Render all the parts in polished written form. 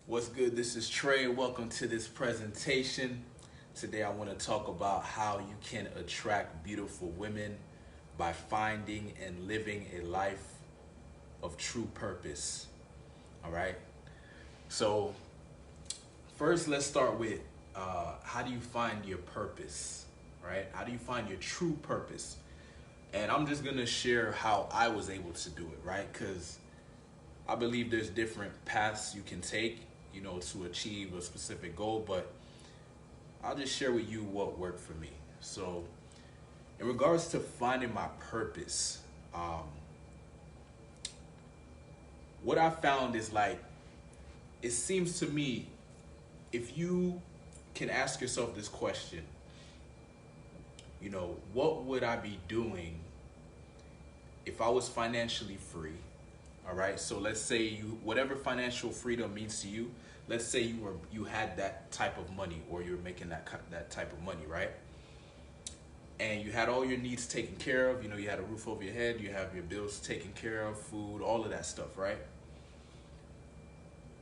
What's good? This is Trey. Welcome to this presentation. Today I want to talk about how you can attract beautiful women by finding and living a life of true purpose. All right. So first, let's start with how do you find your purpose, right? How do you find your true purpose? And I'm just gonna share how I was able to do it, right? Because I believe there's different paths you can take, to achieve a specific goal, but I'll just share with you what worked for me. So, in regards to finding my purpose, what I found is like, it seems to me, if you can ask yourself this question, what would I be doing if I was financially free? All right. So let's say whatever financial freedom means to you, let's say you had that type of money, or you're making that type of money, right? And you had all your needs taken care of. You had a roof over your head, you have your bills taken care of, food, all of that stuff, right?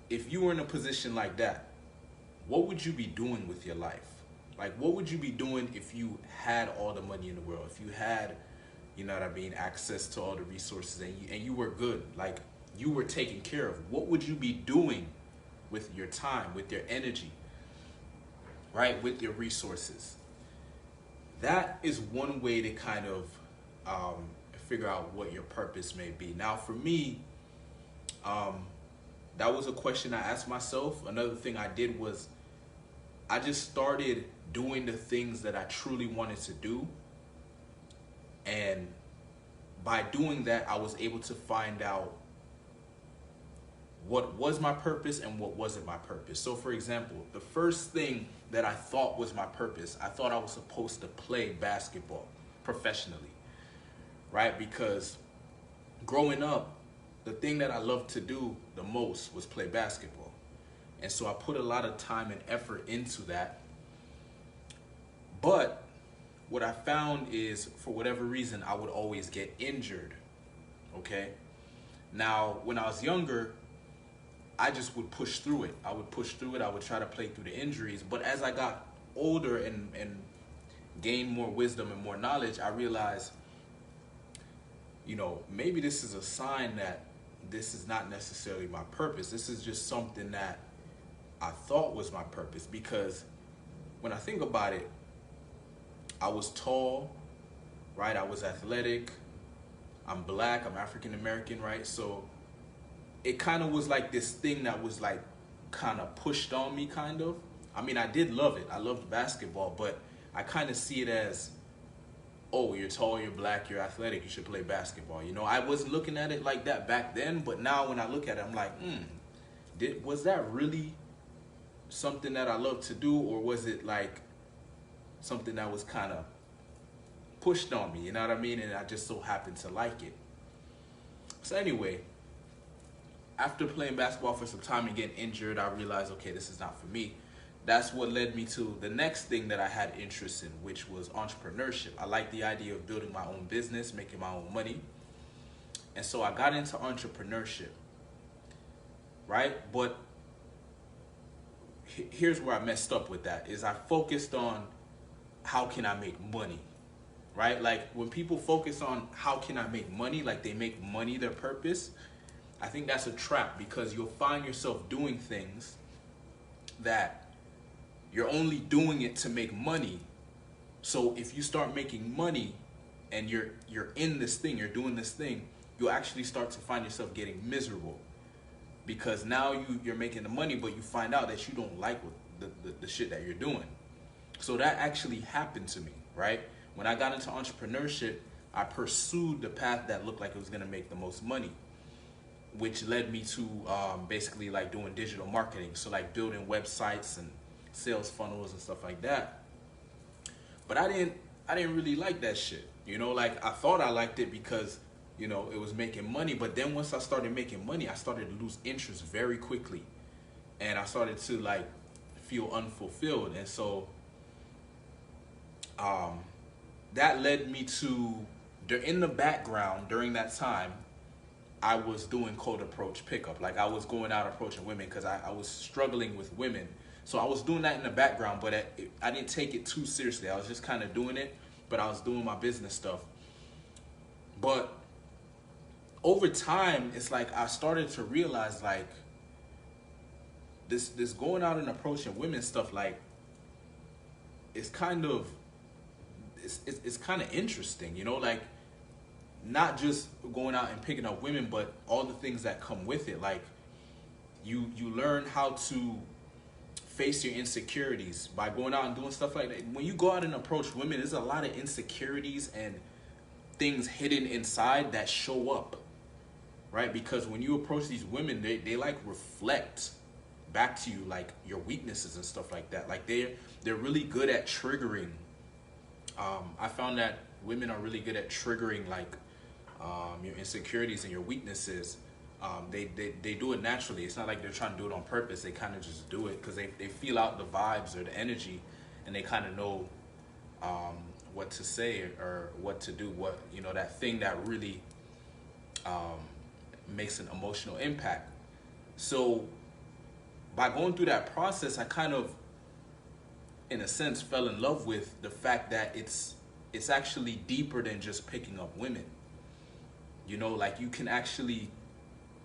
If you were in a position like that, what would you be doing with your life? Like, what would you be doing if you had all the money in the world? If you had, access to all the resources, and you were good, like you were taken care of, what would you be doing with your time, with your energy, right? With your resources? That is one way to kind of figure out what your purpose may be. Now, for me, that was a question I asked myself. Another thing I did was I just started doing the things that I truly wanted to do. And by doing that, I was able to find out what was my purpose and what wasn't my purpose. So for example, the first thing that I thought was my purpose, I thought I was supposed to play basketball professionally, right? Because growing up, the thing that I loved to do the most was play basketball. And so I put a lot of time and effort into that. But what I found is, for whatever reason, I would always get injured, okay? Now, when I was younger, I just would push through it. I would push through it. I would try to play through the injuries. But as I got older and gained more wisdom and more knowledge, I realized, maybe this is a sign that this is not necessarily my purpose. This is just something that I thought was my purpose. Because when I think about it, I was tall, right? I was athletic. I'm black. I'm African American, right? So it kind of was like this thing that was like kind of pushed on me, kind of. I mean, I did love it. I loved basketball, but I kind of see it as, oh, you're tall, you're black, you're athletic, you should play basketball. I wasn't looking at it like that back then, but now when I look at it, I'm like, was that really something that I love to do, or was it like something that was kind of pushed on me, you know what I mean? And I just so happened to like it. So anyway, after playing basketball for some time and getting injured, I realized, okay, this is not for me. That's what led me to the next thing that I had interest in, which was entrepreneurship. I like the idea of building my own business, making my own money. And so I got into entrepreneurship, right? But here's where I messed up with that, is I focused on how can I make money, right? Like, when people focus on how can I make money, like they make money their purpose, I think that's a trap, because you'll find yourself doing things that you're only doing it to make money. So if you start making money and you're in this thing, you're doing this thing, you'll actually start to find yourself getting miserable, because now you're making the money, but you find out that you don't like the shit that you're doing. So that actually happened to me, right? When I got into entrepreneurship, I pursued the path that looked like it was gonna make the most money, which led me to basically like doing digital marketing. So like building websites and sales funnels and stuff like that. But I didn't really like that shit. Like, I thought I liked it because, it was making money. But then once I started making money, I started to lose interest very quickly. And I started to like feel unfulfilled. And so that led me to, in the background during that time, I was doing cold approach pickup. Like I was going out approaching women because I was struggling with women. So I was doing that in the background, but I didn't take it too seriously. I was just kind of doing it, but I was doing my business stuff. But over time, it's like I started to realize like this going out and approaching women stuff, like it's kind of it's kind of interesting, you know, like not just going out and picking up women, but all the things that come with it. Like you learn how to face your insecurities by going out and doing stuff like that. When you go out and approach women, there's a lot of insecurities and things hidden inside that show up, right? Because when you approach these women, they like reflect back to you like your weaknesses and stuff like that. Like they're really good at triggering. I found that women are really good at triggering like your insecurities and your weaknesses. They do it naturally. It's not like they're trying to do it on purpose. They kind of just do it because they feel out the vibes or the energy, and they kind of know what to say or what to do. What, you know, that thing that really makes an emotional impact. So by going through that process, I kind of, in a sense, fell in love with the fact that it's actually deeper than just picking up women. You know, like you can actually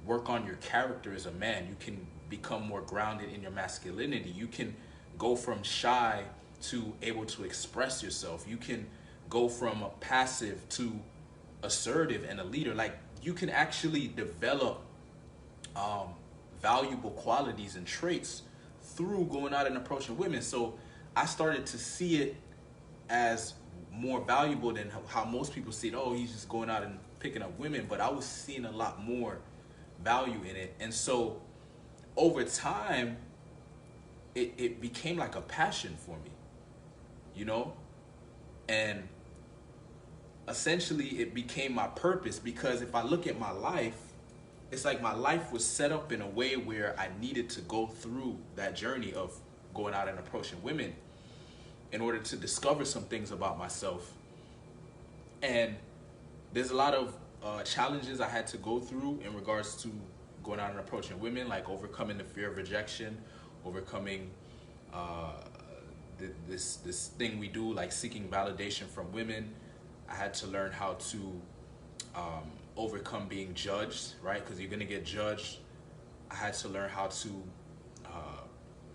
work on your character as a man. You can become more grounded in your masculinity. You can go from shy to able to express yourself. You can go from a passive to assertive and a leader. Like you can actually develop valuable qualities and traits through going out and approaching women. So I started to see it as more valuable than how most people see it. Oh, he's just going out and picking up women. But I was seeing a lot more value in it. And so over time, it became like a passion for me, you know? And essentially it became my purpose, because if I look at my life, it's like my life was set up in a way where I needed to go through that journey of going out and approaching women in order to discover some things about myself. And there's a lot of challenges I had to go through in regards to going out and approaching women, like overcoming the fear of rejection, overcoming this thing we do, like seeking validation from women. I had to learn how to overcome being judged, right? Because you're gonna get judged. I had to learn how to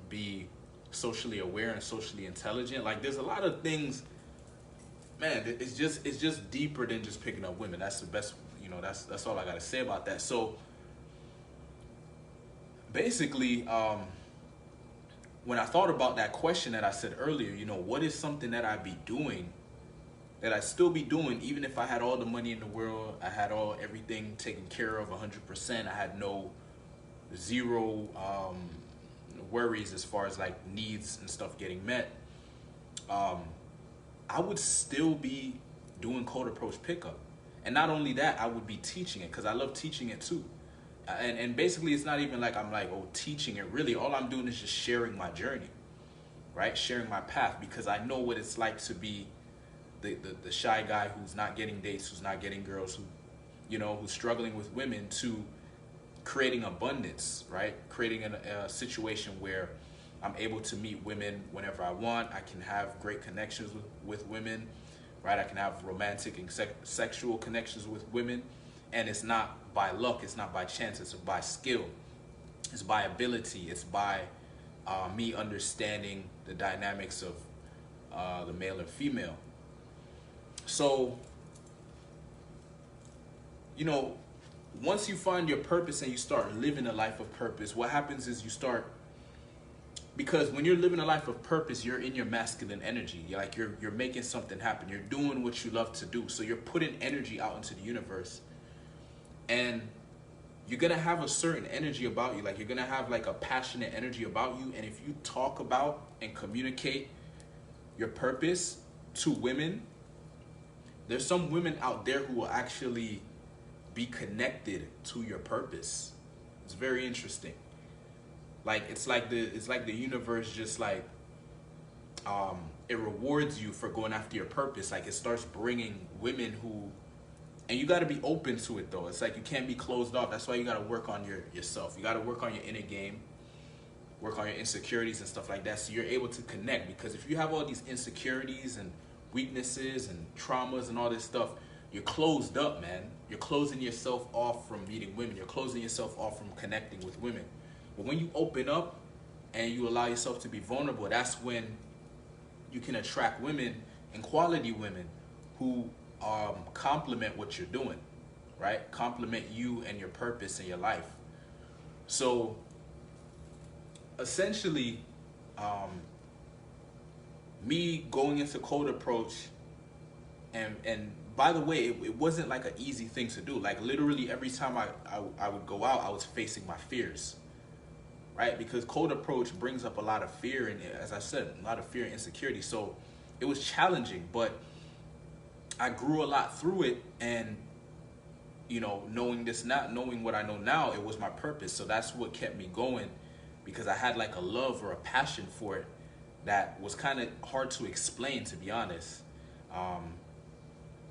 be socially aware and socially intelligent. Like there's a lot of things, man. It's just deeper than just picking up women. That's the best, you know. That's all I gotta say about that. So basically, when I thought about that question that I said earlier, you know, what is something that I'd be doing, that I'd still be doing, even if I had all the money in the world, I had everything taken care of 100%, I had zero worries as far as like needs and stuff getting met, I would still be doing cold approach pickup. And not only that, I would be teaching it, because I love teaching it too. And basically it's not even like I'm like, oh, teaching it. Really, all I'm doing is just sharing my journey, right? Sharing my path, because I know what it's like to be the shy guy who's not getting dates, who's not getting girls, who, you know, who's struggling with women, to creating abundance, right? Creating a situation where I'm able to meet women whenever I want. I can have great connections with women, right? I can have romantic and sexual connections with women. And it's not by luck, it's not by chance, it's by skill. It's by ability, it's by me understanding the dynamics of the male and female. So, you know, once you find your purpose and you start living a life of purpose, what happens is you start, because when you're living a life of purpose, you're in your masculine energy. You're making something happen. You're doing what you love to do. So you're putting energy out into the universe. And you're going to have a certain energy about you. Like you're going to have like a passionate energy about you. And if you talk about and communicate your purpose to women, there's some women out there who will actually be connected to your purpose. It's very interesting. Like it's like the universe just like it rewards you for going after your purpose. Like it starts bringing women who And you got to be open to it though. It's like you can't be closed off. That's why you got to work on yourself. You got to work on your inner game, work on your insecurities and stuff like that, so you're able to connect. Because if you have all these insecurities and weaknesses and traumas and all this stuff, you're closed up, man. You're closing yourself off from meeting women. You're closing yourself off from connecting with women. But when you open up and you allow yourself to be vulnerable, that's when you can attract women, and quality women, who complement what you're doing, right? Complement you and your purpose in your life. So essentially, me going into Cold Approach, and by the way, it wasn't like an easy thing to do. Like literally every time I would go out, I was facing my fears, right? Because Cold Approach brings up a lot of fear, and as I said, a lot of fear and insecurity. So it was challenging, but I grew a lot through it. And you know, knowing what I know now, it was my purpose. So that's what kept me going, because I had like a love or a passion for it that was kind of hard to explain, to be honest.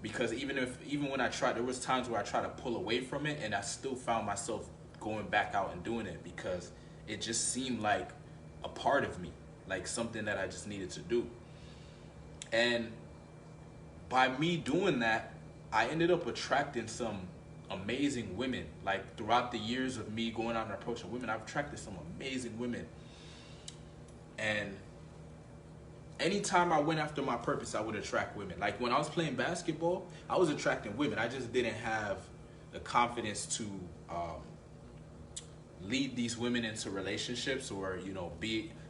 Because even when I tried, there was times where I tried to pull away from it, and I still found myself going back out and doing it, because it just seemed like a part of me, like something that I just needed to do. And by me doing that, I ended up attracting some amazing women. Like throughout the years of me going out and approaching women, I've attracted some amazing women. And anytime I went after my purpose, I would attract women. Like when I was playing basketball, I was attracting women. I just didn't have the confidence to lead these women into relationships, or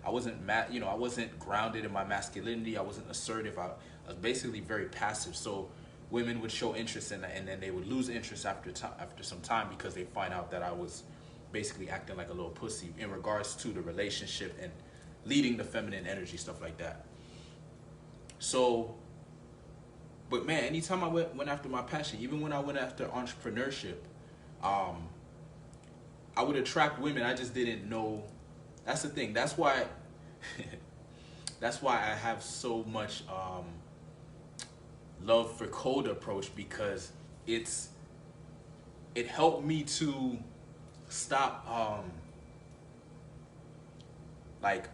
I wasn't grounded in my masculinity. I wasn't assertive. I was basically very passive. So women would show interest in that, and then they would lose interest after some time, because they find out that I was basically acting like a little pussy in regards to the relationship and leading the feminine energy, stuff like that. So, but man, anytime I went after my passion, even when I went after entrepreneurship, I would attract women. I just didn't know. That's the thing. That's why I have so much love for Cold Approach, because it helped me to stop like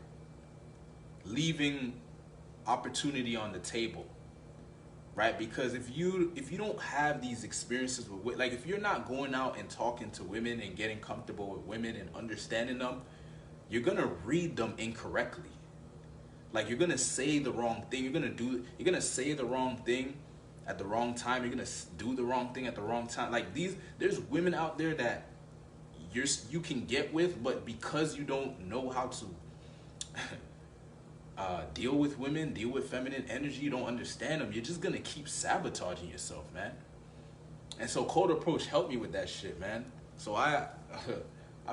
leaving opportunity on the table, right? Because if you don't have these experiences with, like, if you're not going out and talking to women and getting comfortable with women and understanding them, you're gonna read them incorrectly. Like, you're gonna say the wrong thing. You're gonna say the wrong thing at the wrong time. You're gonna do the wrong thing at the wrong time. Like, there's women out there that you can get with, but because you don't know how to deal with women, deal with feminine energy, you don't understand them, you're just gonna keep sabotaging yourself, man. And so Cold Approach helped me with that shit, man. So I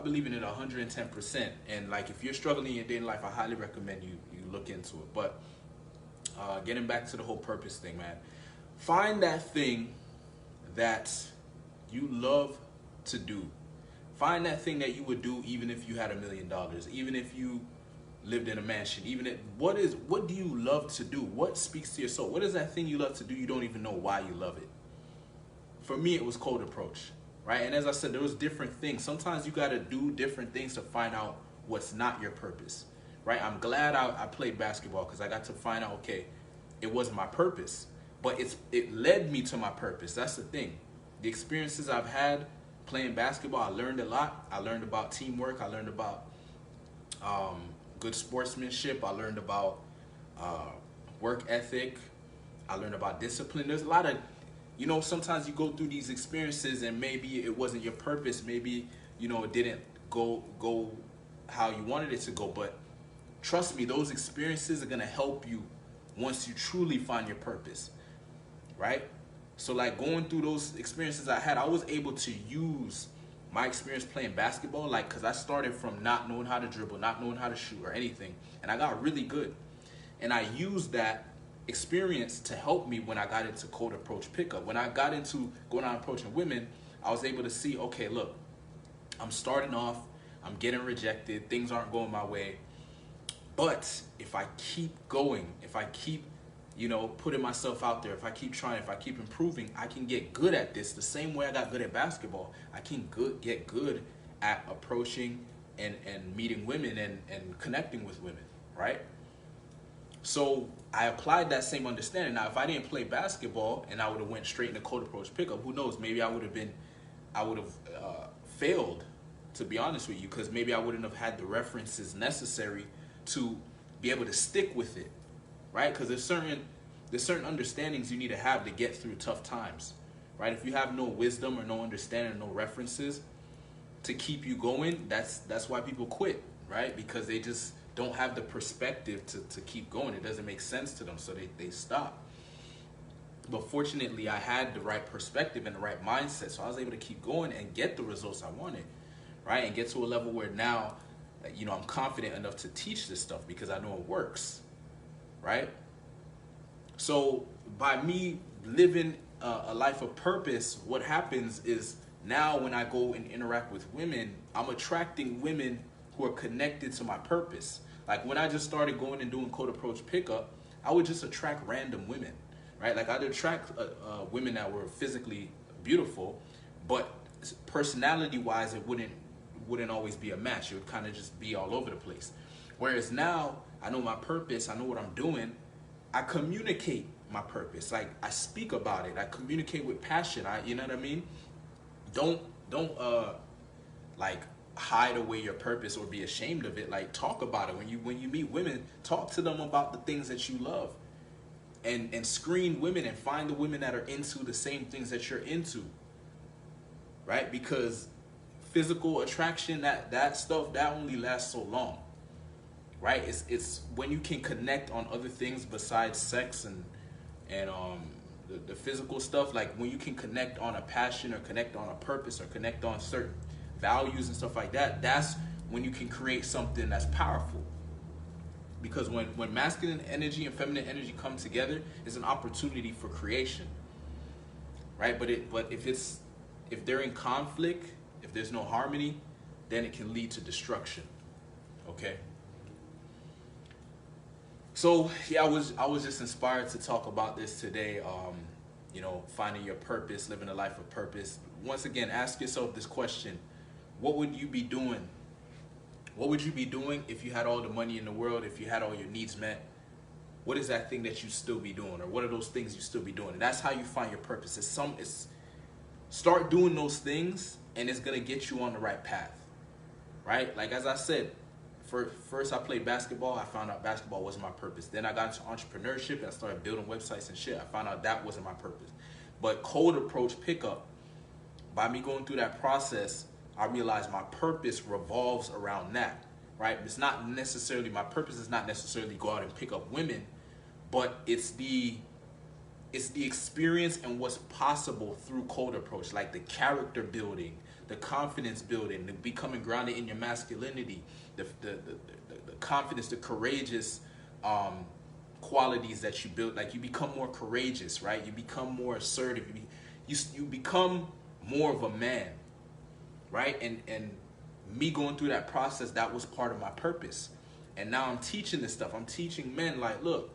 believe in it 110%. And like, if you're struggling in your dating life, I highly recommend you look into it. But getting back to the whole purpose thing, man, find that thing that you love to do. Find that thing that you would do even if you had $1 million, even if you lived in a mansion, what do you love to do? What speaks to your soul? What is that thing you love to do? You don't even know why you love it. For me, it was Cold Approach, right? And as I said, there was different things. Sometimes you got to do different things to find out what's not your purpose, right? I'm glad I played basketball, because I got to find out, okay, it wasn't my purpose, but it led me to my purpose. That's the thing. The experiences I've had playing basketball, I learned a lot. I learned about teamwork. I learned about good sportsmanship. I learned about work ethic. I learned about discipline. There's a lot of, sometimes you go through these experiences and maybe it wasn't your purpose. Maybe, it didn't go how you wanted it to go. But trust me, those experiences are going to help you once you truly find your purpose, right? So like, going through those experiences I had, I was able to use my experience playing basketball, like, because I started from not knowing how to dribble, not knowing how to shoot or anything, and I got really good. And I used that experience to help me when I got into Cold Approach pickup. When I got into going out approaching women, I was able to see, okay, look, I'm starting off, I'm getting rejected, things aren't going my way. But if I keep going, if I keep you know, putting myself out there, if I keep trying, if I keep improving, I can get good at this. The same way I got good at basketball, I can get good at approaching and meeting women and connecting with women, right? So I applied that same understanding. Now, if I didn't play basketball and I would have went straight into cold approach pickup, who knows? Maybe I would have failed, to be honest with you, because maybe I wouldn't have had the references necessary to be able to stick with it, right? Because there's certain understandings you need to have to get through tough times, right? If you have no wisdom or no understanding, no references to keep you going, that's why people quit, right? Because they just don't have the perspective to keep going. It doesn't make sense to them, so they stop. But fortunately, I had the right perspective and the right mindset, so I was able to keep going and get the results I wanted, right? And get to a level where now, you know, I'm confident enough to teach this stuff because I know it works, right? So by me living a life of purpose, what happens is now when I go and interact with women, I'm attracting women who are connected to my purpose. Like when I just started going and doing cold approach pickup, I would just attract random women, right? Like I'd attract women that were physically beautiful, but personality-wise, it wouldn't always be a match. It would kind of just be all over the place. Whereas now, I know my purpose, I know what I'm doing, I communicate my purpose. Like I speak about it, I communicate with passion. You know what I mean? Don't like hide away your purpose or be ashamed of it. Like talk about it. When you meet women, talk to them about the things that you love. And screen women and find the women that are into the same things that you're into. Right? Because physical attraction, that stuff, that only lasts so long. Right? It's when you can connect on other things besides sex and the physical stuff, like when you can connect on a passion or connect on a purpose or connect on certain values and stuff like that, that's when you can create something that's powerful. Because when masculine energy and feminine energy come together, it's an opportunity for creation, right? But if they're in conflict, if there's no harmony, then it can lead to destruction. Okay. So yeah, I was just inspired to talk about this today. You know, finding your purpose, living a life of purpose. Once again, ask yourself this question: what would you be doing? What would you be doing if you had all the money in the world, if you had all your needs met? What is that thing that you still be doing? Or what are those things you still be doing? And that's how you find your purpose. It's start doing those things and it's gonna get you on the right path. Right? Like as I said, first I played basketball, I found out basketball wasn't my purpose. Then I got into entrepreneurship and I started building websites and shit. I found out that wasn't my purpose. But cold approach pickup, by me going through that process, I realized my purpose revolves around that, right? It's not necessarily, my purpose is not necessarily go out and pick up women, but it's the experience and what's possible through cold approach, like the character building, the confidence building, the becoming grounded in your masculinity, the confidence, the courageous qualities that you build. Like you become more courageous, right? You become more assertive. You become more of a man. Right? And me going through that process, that was part of my purpose. And now I'm teaching this stuff. I'm teaching men like, look,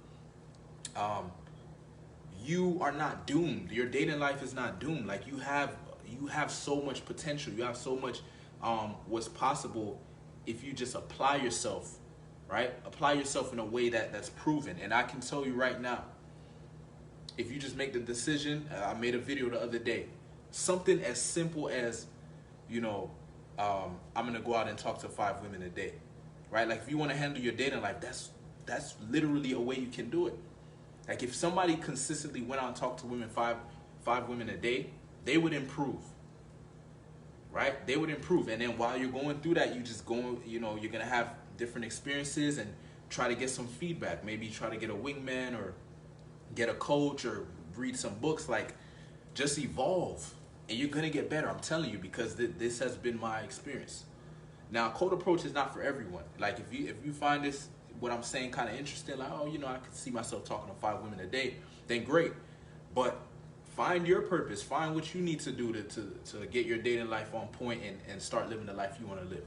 you are not doomed. Your dating life is not doomed. Like you have so much potential. You have so much what's possible if you just apply yourself, right? Apply yourself in a way that's proven. And I can tell you right now, if you just make the decision, I made a video the other day, something as simple as, you know, I'm gonna go out and talk to 5 women a day, right? Like if you want to handle your dating life, that's literally a way you can do it. Like if somebody consistently went out and talked to women, five women a day, they would improve, right? They would improve. And then while you're going through that, you just go, you know, you're gonna have different experiences and try to get some feedback. Maybe try to get a wingman or get a coach or read some books. Like just evolve. And you're gonna get better, I'm telling you, because this has been my experience. Now, cold approach is not for everyone. Like if you find this, what I'm saying, kind of interesting, like, oh, you know, I could see myself talking to 5 women a day, then great. But find your purpose, find what you need to do to get your dating life on point and start living the life you want to live.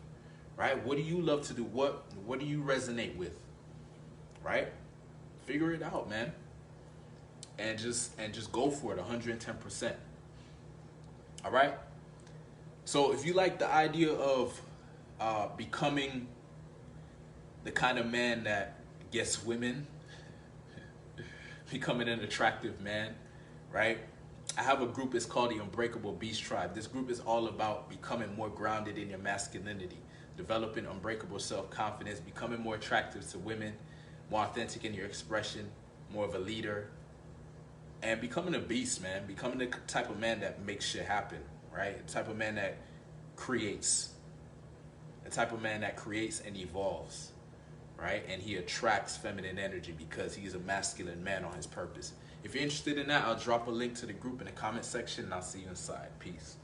Right? What do you love to do? What do you resonate with? Right? Figure it out, man. and just go for it 110%. All right. So if you like the idea of becoming the kind of man that gets women, becoming an attractive man, right? I have a group, it's called the Unbreakable Beast Tribe. This group is all about becoming more grounded in your masculinity, developing unbreakable self-confidence, becoming more attractive to women, more authentic in your expression, more of a leader, and becoming a beast, man. Becoming the type of man that makes shit happen, right? The type of man that creates. The type of man that creates and evolves, right? And he attracts feminine energy because he's a masculine man on his purpose. If you're interested in that, I'll drop a link to the group in the comment section, and I'll see you inside. Peace.